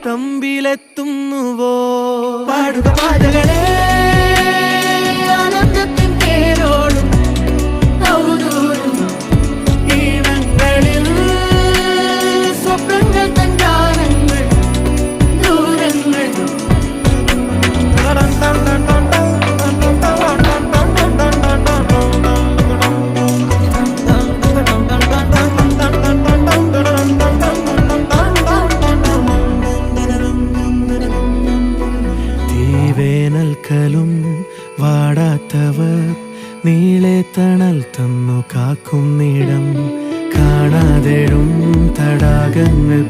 തമ്പിലെത്തുന്നുവോ പാടുക പാതകളെ ആനന്ദത്തിൻ തേരോടും ഔദൂരും ഈണങ്ങളിൽ സ്വപ്നങ്ങൾ തൻ ഗാനങ്ങൾ ദൂരങ്ങൾ വേനൽക്കലും വാടാത്തവർ നീളെ തണൽ തന്നു കാക്കും നീടം കാണാതെഴും തടാകങ്ങൾ